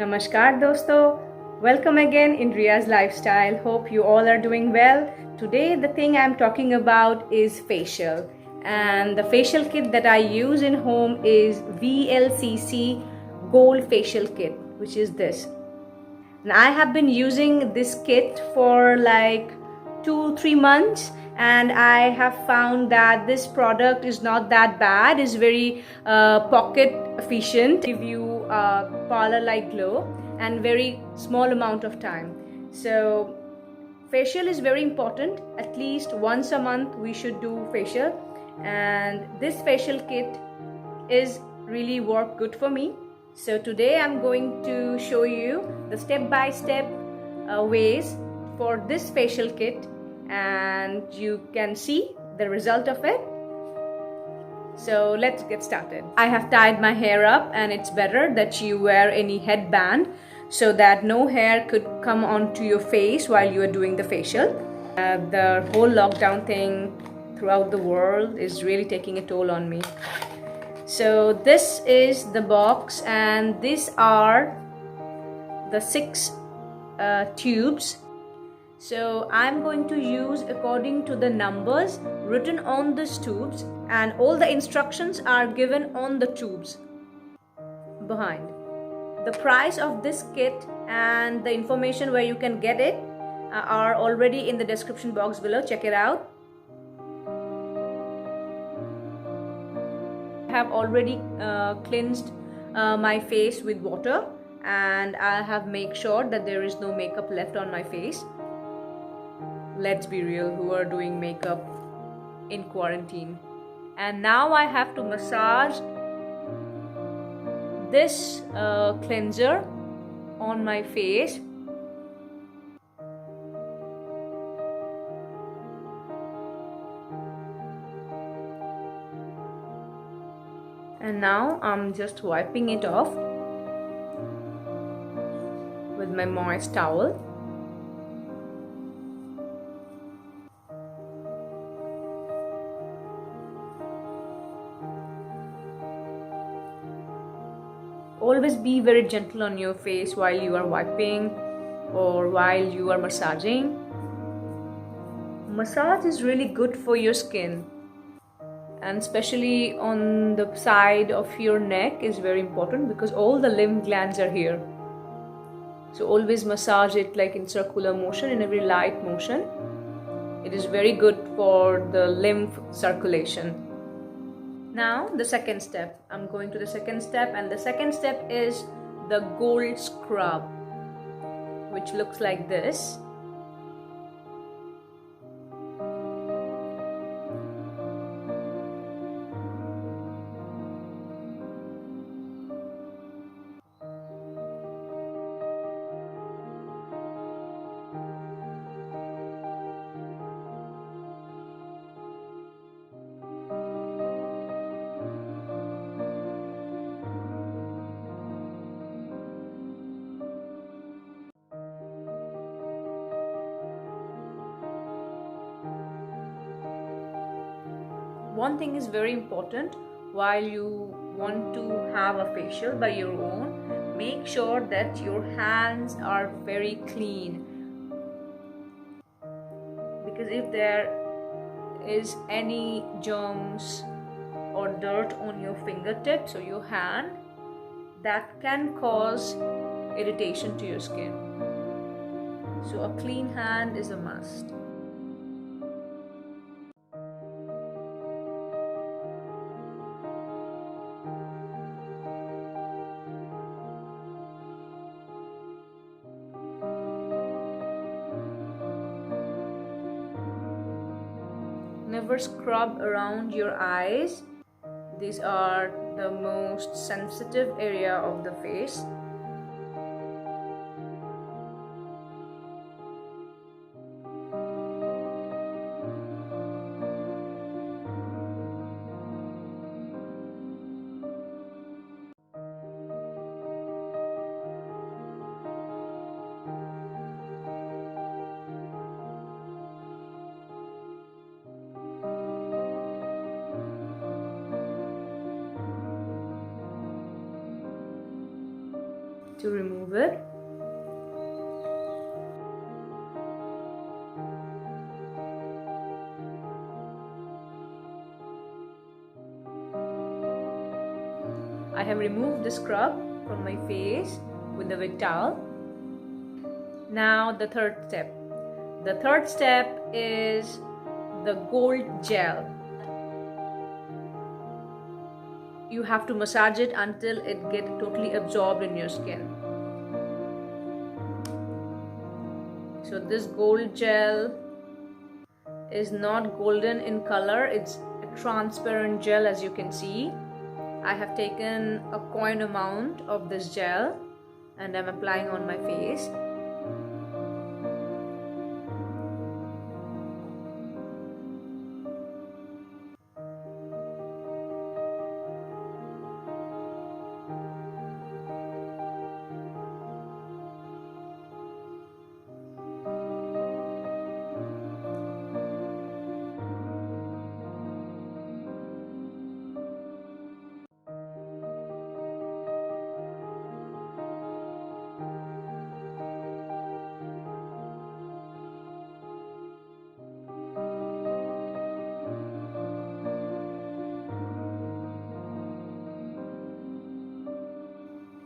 Namaskar dosto. Welcome again in Ria's lifestyle. Hope you all are doing well. Today the thing I'm talking about is facial, and the facial kit that I use in home is VLCC gold facial kit, which is this. And I have been using this kit for like 2-3 months, and I have found that this product is not that bad. It's very pocket efficient, give you a parlor like glow and very small amount of time. So facial is very important. At least once a month we should do facial, and this facial kit is really work good for me. So today I'm going to show you the step-by-step ways for this facial kit, and you can see the result of it. So let's get started. I have tied my hair up, and it's better that you wear any headband so that no hair could come onto your face while you are doing the facial. The whole lockdown thing throughout the world is really taking a toll on me. So this is the box, and these are the 6 tubes. So I'm going to use according to the numbers written on these tubes, and all the instructions are given on the tubes behind. The price of this kit and the information where you can get it are already in the description box below. Check it out. I have already cleansed my face with water, and I have made sure that there is no makeup left on my face. Let's be real, who are doing makeup in quarantine? And now I have to massage this cleanser on my face. And now I'm just wiping it off with my moist towel. Always be very gentle on your face while you are wiping or while you are massaging. Massage is really good for your skin, and especially on the side of your neck is very important because all the lymph glands are here. So always massage it like in circular motion, in a very light motion. It is very good for the lymph circulation. Now the second step. I'm going to the second step, and the second step is the gold scrub, which looks like this. One thing is very important while you want to have a facial by your own. Make sure that your hands are very clean, because if there is any germs or dirt on your fingertips or your hand, that can cause irritation to your skin. So a clean hand is a must. Never scrub around your eyes. These are the most sensitive area of the face. to remove it. I have removed the scrub from my face with the wet towel. Now the third step. The third step is the gold gel. You have to massage it until it gets totally absorbed in your skin. So this gold gel is not golden in color, it's a transparent gel, as you can see. I have taken a coin amount of this gel and I'm applying on my face.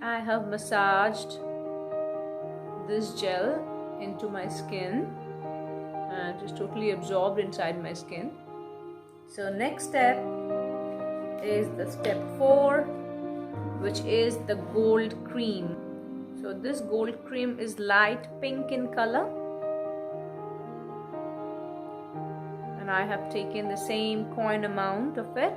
I have massaged this gel into my skin and it's totally absorbed inside my skin. So next step is the step 4, which is the gold cream. So this gold cream is light pink in color and I have taken the same coin amount of it.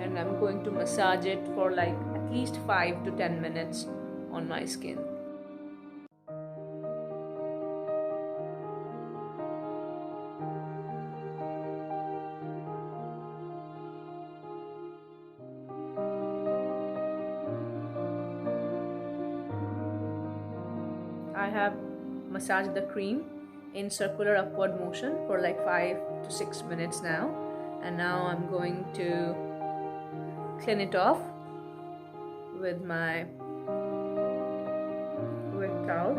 And I'm going to massage it for like at least 5 to 10 minutes on my skin. I have massaged the cream in circular upward motion for like 5 to 6 minutes now, and now I'm going to clean it off with my wet towel.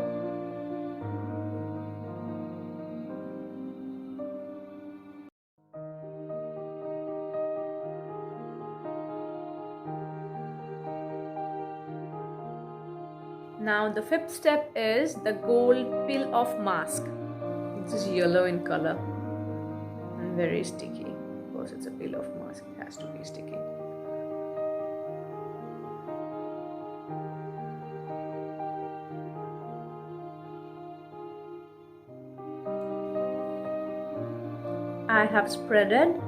Now the 5th step is the gold peel off mask. This is yellow in color and very sticky. Of course it's a peel off mask, it has to be sticky. I have spreaded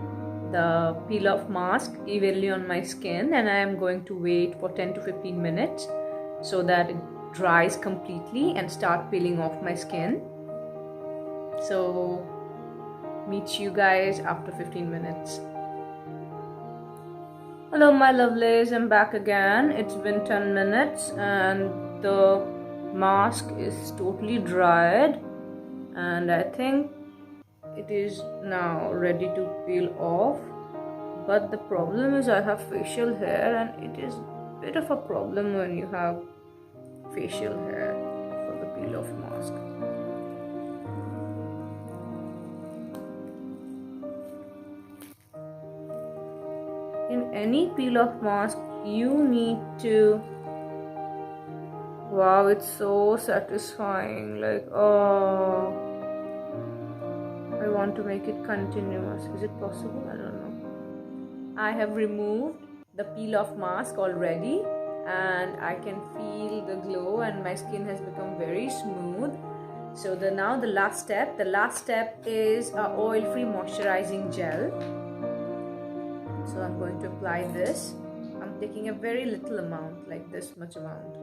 the peel off mask evenly on my skin and I am going to wait for 10 to 15 minutes so that it dries completely and start peeling off my skin. So meet you guys after 15 minutes. Hello my lovelies, I'm back again. It's been 10 minutes and the mask is totally dried and I think it is now ready to peel off, but the problem is I have facial hair and it is a bit of a problem when you have facial hair for the peel off mask. In any peel off mask you need to, wow, it's so satisfying, like, oh, I want to make it continuous. Is it possible? I don't know. I have removed the peel off mask already and I can feel the glow and my skin has become very smooth. So now the last step is a oil-free moisturizing gel. So I'm going to apply this. I'm taking a very little amount, like this much amount.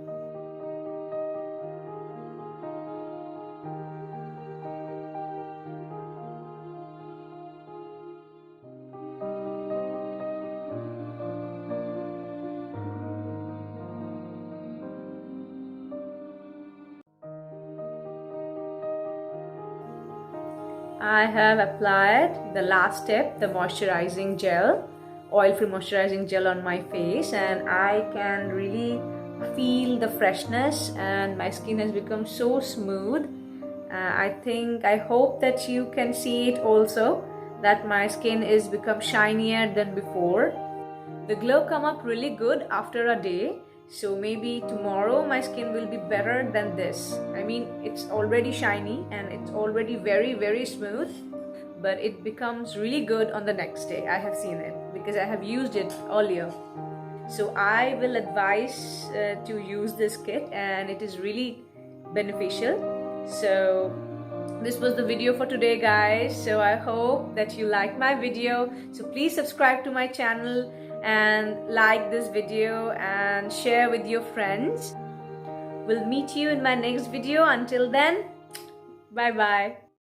I have applied the last step, the moisturizing gel, oil-free moisturizing gel on my face, and I can really feel the freshness, and my skin has become so smooth. I hope that you can see it also, that my skin is become shinier than before. The glow come up really good after a day, so maybe tomorrow my skin will be better than this. I mean, it's already shiny and it's already very smooth, but it becomes really good on the next day. I have seen it because I have used it earlier. So I will advise to use this kit, and it is really beneficial. So this was the video for today, guys. So I hope that you liked my video. So please subscribe to my channel and like this video and share with your friends. We'll meet you in my next video. Until then, bye bye.